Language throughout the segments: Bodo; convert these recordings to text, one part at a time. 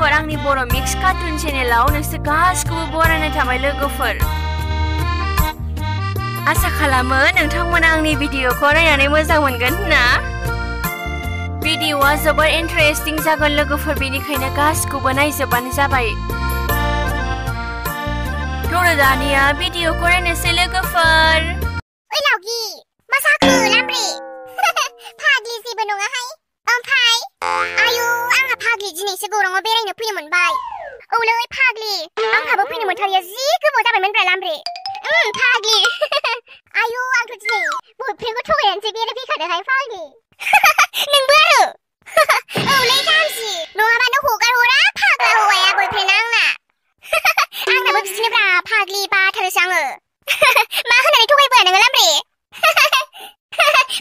लोगोफोर आंनि बर' मिक्स कार्टुन चेनेलाव नोंसोर गासिखौबो बरायनाय थाबाय लोगोफोर। आसा खालामो नोंथांमोना आंनि भिडिअखौ नायनानै मोजां मोनगोन होनना। भिडिअआ जोबोर इन्टारेस्टिं जागोन लोगोफोर, बेनिखायनो गासिखौबो नायजोबबानो जाबाय। थ' दानिया भिडिअखौ नायनोसै लोगोफोर। ओइ लावगि मा जाखो लामब्रे? फाग्लि जेबो नङाहाय। ओमफ्राय आयु आंहा फाग्लि दिनैसो गौराङाव बेरायनो फैनो मोनबाय। औलै फाग्लि आंहाबो फैनो मोनथारिया जि गोबाव जाबायमोनब्रा लामब्रे। फाग्लि आयु आंथ' दिनै बयफ्रेन्डखौ थगायनानैसो बेरायफैखादोंहाय फाग्लि। नोंबो आरो? औलै जामसि नङाबानो हगार हरा फाग्ला हौवाया बयफ्रेन्डआ आंना। आंनाबो बिदिनोब्रा फाग्लि बाथारोसो आङो। मा होननानै थगायबोआ नोङो लामब्रे?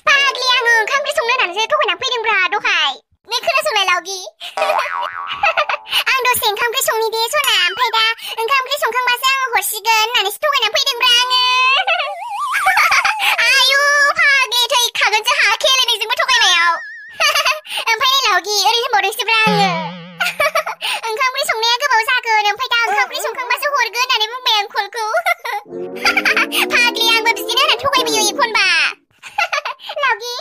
फाग्लि आङो ओंखाम ओंख्रि संनो होननानैसो थगायनानै फैदोंब्रा दहाय। नों खोनासंलाय लावगि। आं दसे ओंखाम ओंख्रि संनि दे सना, ओमफ्राय दा ओंखाम ओंख्रि संखांबासो आङो हरसिगोन होननानैसो थगायनानै फैदोंब्रा आङो। आयु फाग्लि थैखागोनसो हा खेलेनायजोंबो थगायनायाव। ओमफ्राय लावगि ओरै होनबावदोंसोब्रा आङो। ओंखाम ओंख्रि संनाया गोबाव जागोन, ओमफ्राय दा ओंखाम ओंख्रि संखांबासो हरगोन होननानै बुंबाय आं कलखौ। फाग्लि आंबो बिदिनो होननानै थगायबोयो एखनबा। लावगि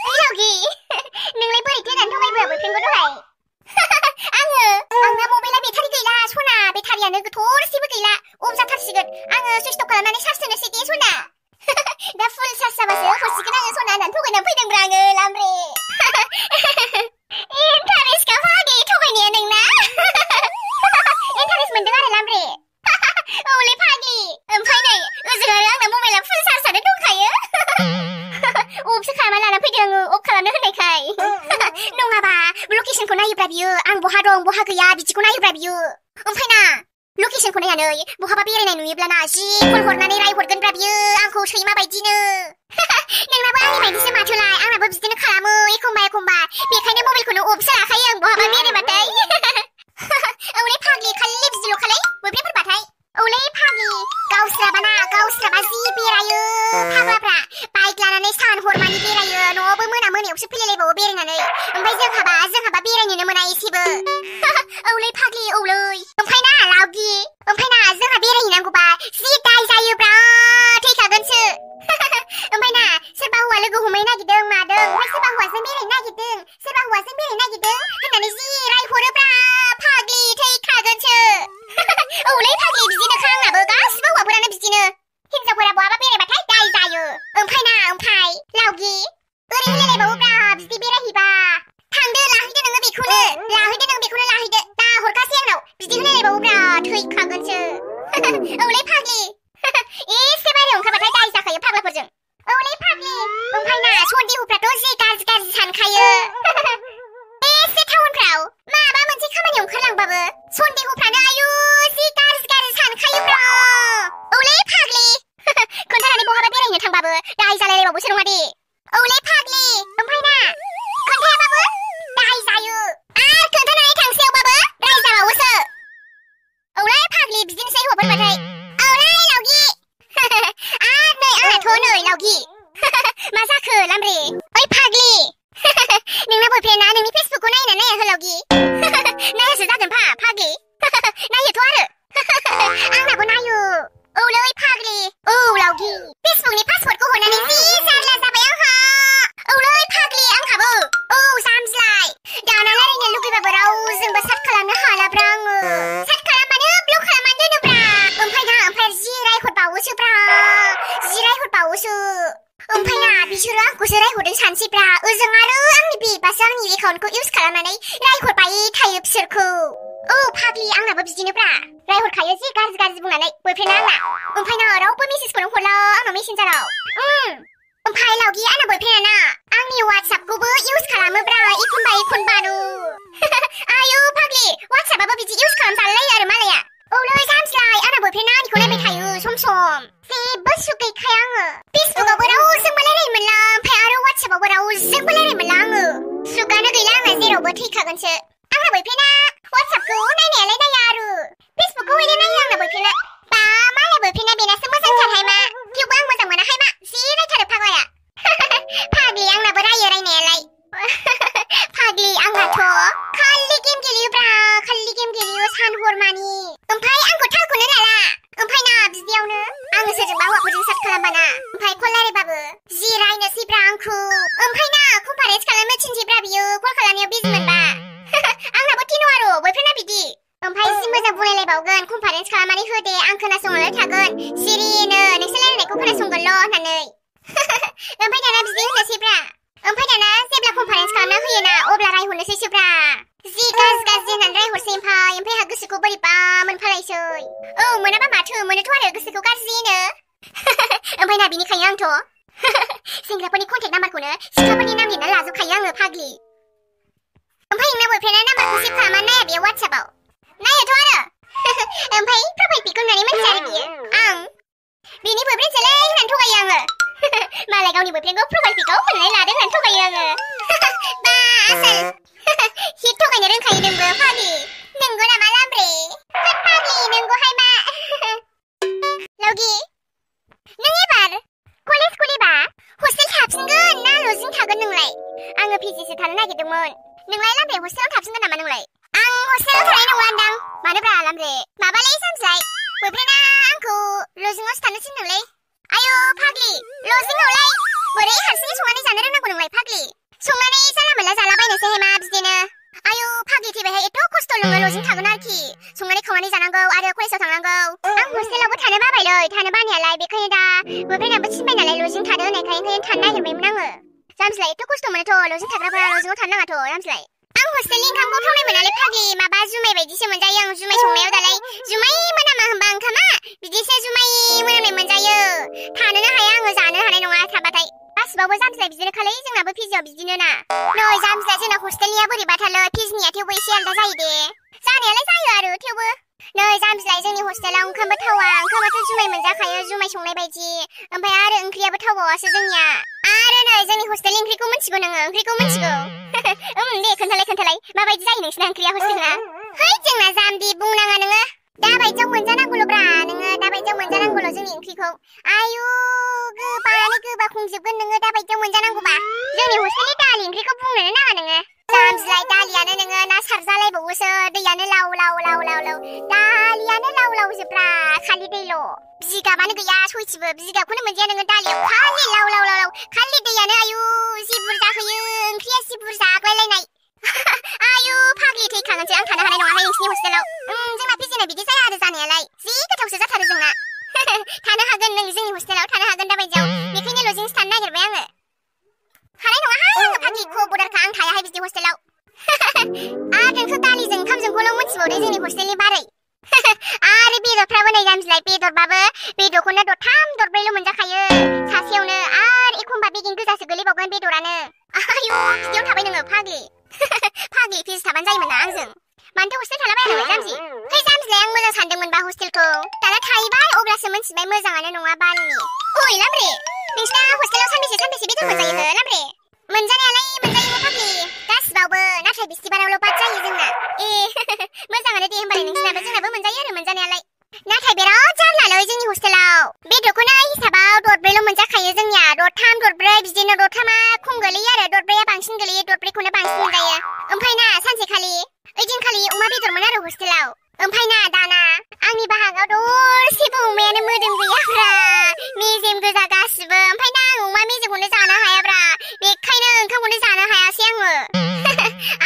ओइ लावगि नोंलाय बोरैथो होननानै थगायबोआ बयफ्रेन्डखौ दहाय? आंना मबाइला बेटारि गैला सना, बेटारियानो थरसेबो गैला, अफ जाथारसिगोन। आङो सुइच अफ खालामनानै चार्ज होनोसै दे सना। दा फुल चार्ज जाबासो हरसिगोन आङो सना होननानै थगायनानै फैदोंब्रा आङो लामब्रे। इन्टारेस्टखा फाग्लि थगायनाया नोंना। इन्टारेस्ट मोनदों आरो लामब्रे। औलै फाग्लि ओमफ्राय नै ओजों आरो आंना मबाइला फुल चार्जआनो दंखायो। अफसो खालामना लाना फैदों आङो अफ खालामनो होननायखाय। नङाबा लकेसनखौ नायोब्रा बियो आं बहा दं बहा गैया बिदिखौ नायोब्रा बियो। ओमफ्राय ना लकेसनखौ नायनानै बहाबा बेरायनाय नुयोब्लाना जि कल हरनानै रायहरगोनब्रा बियो आंखौ सैमा बायदिनो। नोंनाबो आंनि बायदिसो माथोलाय, आंनाबो बिदिनो खालामो एखमबा एखमबा, बेखायनो मबाइलखौनो अफसो लाखायो आं बहाबा बेरायबाथाय। औलै फाग्लि खालि बिदिल' खालाय बयफ्रेन्डफोरबाथाय। औलै फाग्लि गावस्राबा जि बेरायो फाग्लाफ्रा, बाइक लानानै सान हरमानि बेरायो, न'आवबो मोनायावसो फैलायलायबावो बेरायनानै। ओमफ्राय जोंहाबा बेरायनोनो मोना एसेबो। औलै फाग्लि औलै। ओमफ्राय ना लावगि जोंहा बेरायहैनांगौबा जि दाय जायोब्रा थैखागोनसो। ओमफ्राय ना सोरबा हौवा लोगो हमहैनो नागिरदों मादों, ओमफ्राय सोरबा हौवाजों बेरायनो नागिरदों होननानै जि रायहरोब्रा फाग्लि थैखागोनसो। औलै फाग्लि बिदिनोखा आंनाबो, गासिबो हौवाफोरानो बिदिनो। हिनजावफोरा बहाबा बेरायबाथाय दाय जायो। ओमफ्राय लावगि ओरै होनलायलायबावोब्रा बिदि बेरायहैबा। थांदो लाहैदो नोङो बेखौनो लाहैदो, दा हरखासै आंनाव बिदि होनलायलायबावोब्रा थैखागोनसो। औलै फाग्लि एसे बायरायाव ओंखारबाथाय दाय जाखायो फाग्लाफोरजों। औलै फाग्लि ओमफ्राय ना सन्देहफ्राथ' जि गाज्रि सानखायो। एसे टाउनफ्राव माबा मोनसे खामानियाव ओंखारलांबाबो सन्देहफ्रानो आयु जि गाज्रि सानखायोब्रा। औलै फाग्लि खोन्थानानै बहाबा बेरायनो थांबाबो दाय जालायलायबावोसो नङा दे। औलै फाग्लि ओमफ्राय ना खोन्थायाबाबो दाय जायो, आरो खोन्थानानै थांसेयावबाबो दाय जाबावोसो। औलै फाग्लि बिदिनोसै हौवाफोरबाथाय। औलै लावगि आरो नै आंनाथ' नै लावगि। मा जाखो लामब्रे? ओइ फाग्लि नोंना बयफ्रेन्डआ नोंनि फेसबुकखौ नायोना नाया हो लावगि? नायासो जागोन फाग्लि। नायोथ' आरो। आंनाबो नायो। औलै फाग्लि औ लावगि फेसबुकनि पासवर्डखौ हरनानै जि जारला जाबाय आंहा। औलै फाग्लि आंहाबो। औ जामबिलाय दाना रायलायनो लुगैबाबो रावजोंबो चाट खालामनो हालाब्रा आङो। चाट खालामबानो ब्लक खालामनानै दोनोब्रा। ओमफ्राय जि रायहरबावोसोब्रा। ओमफ्राय ना बिसोरो आंखौसो रायहरदों सानसैब्रा। ओजों आरो आंनि बेबासो आंनि एकाउन्टखौ इउज खालामनानै रायहरबाय थायो बिसोरखौ। औ फाग्लि आंनाबो बिदिनोब्रा, रायहरखायो जि गाज्रि बुंनानै बयफ्रेन्डआ आंना। ओमफ्राय ना रावबो मेसेजखौनो हरला आंनाव मेसेन्जाराव। ओमफ्राय लावगि आंना बयफ्रेन्डआ आंनि वाट्सएपखौबो इउज खालामोब्रा एखनबानो। आयु फाग्लि वाट्सएपआबो बिदि इउज खालामजालायो आरो मालाया। औलै जामबिलाय आंना बयफ्रेन्डआ आंनिखौ नायबाय थायो सम जेबो सुख गैखाया आङो। फेसबुकआवबो रावजोंबो रायलायनो मोनला, ओमफ्राय आरो वाट्सएपआवबो रावजोंबो रायलायनो मोनला आङो। सुखआनो गैला आंना जेरावबो थैखागोनसो। आंना बयफ्रेन्डआ वाट्सएपखौ नायनायालाय नाया आरो फेसबुकखौ हयले नायो आंना बयफ्रेन्डआ। बा मालाय बयफ्रेन्डआ बेनासो मोजांथारहाय मा, थेवबो आं मोजां मोनाहाय मा, जि रायथारो फाग्लाया। फाग्लि आंनाबो रायनायालाय। फाग्लि आंहाथ' खालि गेम हरनोसैसोब्रा जि गाज्रि होननानै रायहरसै ओमफ्राय आहा गोसोखौ बोरैबा मोनफालायसै मोनाबा माथो मोनोथ' आरो गोसोखौ गाज्रिनो ओमफ्राय ना बिनिखायनो आंथ' सेंग्राफोरनि कन्टेक्ट नाम्बारखौनो सिख्लाफोरनि नाम लिरना लाजोबखायो आङो फाग्लि ओमफ्राय नोंना बयफ्रेन्डआ नाम्बारखौ सेभ खालामनानै नाया बेयो वाट्सएपआव नायोथ' आरो ओमफ्राय प्रफाइल पिकखौ नुनानै मिथिया आरो बियो आं बिनि बयफ्रेन्डसोलै होननानै थगायो आङो मालाय गावनि बयफ्रेन्डखौ प्रफाइल पिकआव होननानै लादों होननानै थगायो आङो बा आसोल हिट थगायनो रोंखायो नोंबो फाग्लि नंगौ नामा लामब्रे होद फाग्लि नंगौहाय मा लावगि नों एबार कलेज खुलिबा हस्टेल थाफिनगोन ना लजिं थागोन नोंलाय आङो पिजिसो थानो नागिरदोंमोन नोंलाय लामब्रे हस्टेलाव थाफिनगोन नामा नोंलाय आं हस्टेलाव थानाय नङादां मानोब्रा लामब्रे माबालै सामसाय बयफ्रेन्डआ आंखौ लजिङावसो थानो थिनदोंलै आयौ फाग्लि लजिङावलाय बोरै हारसिङै संनानै जानो रोंनांगौ नोंलाय फाग्लि संनानै जाला मोनला जालाबायनोसै मा बिदिनो आयौ फाग्लि थैबायहाय एथ' खस्थ' नोङो लजिं थागोन आरोखि संनानै खावनानै जानांगौ आरो कलेजाव थांनांगौ आं हस्टेलावबो थानो बाबायलै थानो बानायालाय बेखायनो दा बयफ्रेन्डआबो थिनबाय नालाय लजिं थादो होननायखाय ओंखायनो थानो नागिरबायमोन आङो जामस्लाय एथ' खस्थ' मोनोथ' लजिं थाग्राफोरा लजिङाव थानो नाङाथ' जामस्लाय आं हस्टेलनि ओंखामखौ थावनाय मोनालै फाग्लि माबा जुमाय बायदिसो मोनजायो आं जुमाय संनायाव दालाय जुमाय मोनामा होनबा ओंखामा बिदिसो जुमाय मोनामनाय मोनजायो थानोनो हाया आङो जानो हानाय नङा थाबाथाय गासिबावबो जामस्लाय बिदिनो खालै जोंनाबो पिजिआव बिदिनो ना नै जामस्लाय जोंना हस्टेलनिया बोरैबाथारलै पिजिनिया थेवबो एसे आलदा जायो दे जानायालाय जायो आरो थेवबो नै जामस्लाय जोंनि हस्टेलाव ओंखामबो थावा ओंखामाथ' जुमाय मोनजाखायो जुमाय संनाय बायदि ओमफ्राय आरो ओंख्रियाबो थावबावासो जोंनिया आरो नै जोंनि हस्टेलनि ओंख्रिखौ मिथिगौ नोङो ओंख्रिखौ मिथिगौ दे खोन्थालाय माबायदि जायो नोंसिना ओंख्रिया हस्टेलना है जोंना जाम्बि बुंनाङा नोङो दाबायदियाव मोनजानांगौल'ब्रा नोङो दाबायदियाव मोनजानांगौल' जोंनि ओंख्रिखौ आयु गोबानो गोबा खंजोबगोन नोङो दाबायदियाव मोनजानांगौबा जोंनि हस्टेलनि दालि ओंख्रिखौ बुंनोनो नाङा नोङो जामबिलाय दालियानो नोङो ना सारजालायबावोसो दैयानो लाव दालियानो लाव जोब्रा खालि दैल' बिगाबानो गैया सयथिबो बिगाबखौनो मोनजाया नोङो दालियाव खालि लाव खालि दैयानो आयु जि बुरजा होयो ओंख्रिया जि बुरजा आग्लायलायनाय आयु फाग्लि थैखागोनसै आं थानो हानाय नङाहाय नोंसिनि हस्टेलाव जोंना पिजिना बिदि जाया आरो जानायालाय जि गोथावसो जाथारो जोंना थानो हागोन नों जोंनि हस्टेलाव थानो हागोन दाबायदियाव बेखायनो लजिंसो थानो नागिरबाय आङो हानाय नङाहाय आङो फाग्लि खबरदारखा आं थायाहाय बिदि हस्टेलाव आरो नोंथ' दालिजों ओंखामजोंखौल' मिथिबावदे जोंनि हस्टेलनि बारै आरो बेदरफ्राबो नै जामबिलाय बेदरबाबो बेदरखौनो दरथाम दरब्रैल' मोनजाखायो सासेयावनो आरो एखमबा बेगें गोजासो गोलैबावगोन बेदरानो आयु बिदियाव थाबाय नोङो फाग्लि पिजि थाबानो जायोमोन ना आंजों मानोथो हस्टेल थालाबाया नोंलाय जामबि है जामबिलाय आं मोजां सानदोंमोनबा हस्टेलखौ दाना थाहैबाय अब्लासो मिथिबाय मोजाङानो नङा बालनि ओइ लामब्रे नोंसिना हस्टेलाव सानबेसे बेदर मोनजायो हो लामब्रे मोनजानायालाय मोनजायो फाग्लि गासिबावबो नाथाय बिस्थिबारावल' बाद जायो जोंना मोजाङानो दे होमबालाय नोंसिनाबो जोंनाबो मोनजायो आरो मोनजानायालाय नाथाय बिराद जारलालै जोंनि हस्टेलाव बेदरखौनो हिसाबाव दरब्रैल' मोनजाखायो जोंनिया दरथाम दरब्रै बिदिनो दरथामा खम गोलैयो आरो दरब्रैया बांसिन गोलैयो दरब्रैखौनो बांसिन मोनजायो ओमफ्राय ना सानसेखालि ओइदिनखालि अमा बेदरमोन आरो हस्टेलाव ओमफ्राय ना दाना आंनि बाहागाव दरसेबो अमायानो मोदोम गैयाब्रा मेजेम गोजा गासिबो ओमफ्राय ना आं अमा मेजेमखौनो जानो हायाब्रा बेखायनो ओंखामखौनो जानो हायासै आङो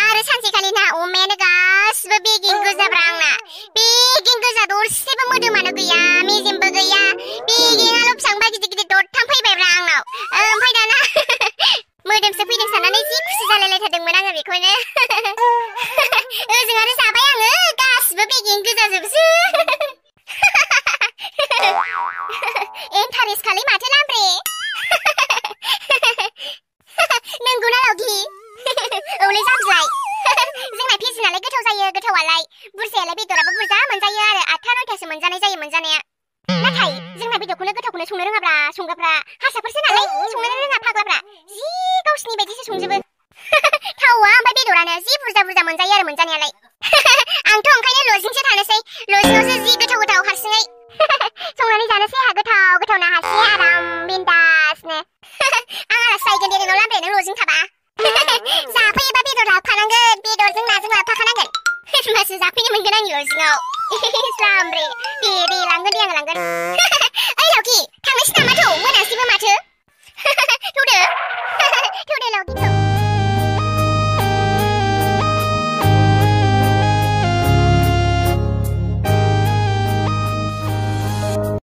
आरो सानसेखालि ना अमायानो गासिबो बेगें गोजाब्रा आंना बेगें गोजा दरसेबो मोदोमानो गैया मेजेमबो गैया बेगेंआल' बेसेबांबा गिदिर दरथाम फैबायब्रा आंनाव ओमफ्राय दाना मोदोमसो फैदों साननानै जि खुसि जालायलायथारदोंमोन आङो बेखौनो ओजों आरो जाबाय आङो गासिबो बेगें गोजाजोबसो इन्टारेस्ट खालै माथो लामब्रे नंगौना लावगि औलै जामबिलाय जोंना पिजिनालाय गोथाव जायो गोथावालाय बुरजायालाय बेदराबो बुरजा मोनजायो आरो 8था 9थासो मोनजानाय जायो मोनजानाया नाथाय जोंना बेदरखौनो गोथावखौनो संनो रोङाब्रा संग्राफ्रा हारसाफोरसो नालाय संनो रोङा फाग्लाफ्रा जि गावसिनि बायदिसो संजोबो थावा ओमफ्राय बेदरानो जि बुरजा मोनजायो आरो मोनजानायालाय आंथ' ओंखायनो लजिंसो थानोसै लजिङावसो जि गोथाव हारसिङै संनानै जानोसै आंहा गोथाव हारसिङै आराम बिन्दासनो आं आलासि जाहैगोन दे नोंनाव लामब्रे नों लजिं थाबा जाफैयोबा बेदर लाबोखानांगोन बेदरजों नाजों लाबोफाखानांगोन होमबासो जाफैनो मोनगोन आंनि लजिङाव लामब्रे दे लांगोन दे आं लांगोन ओइ लावगि थांनोसै नामाथ' मोनासैबो माथो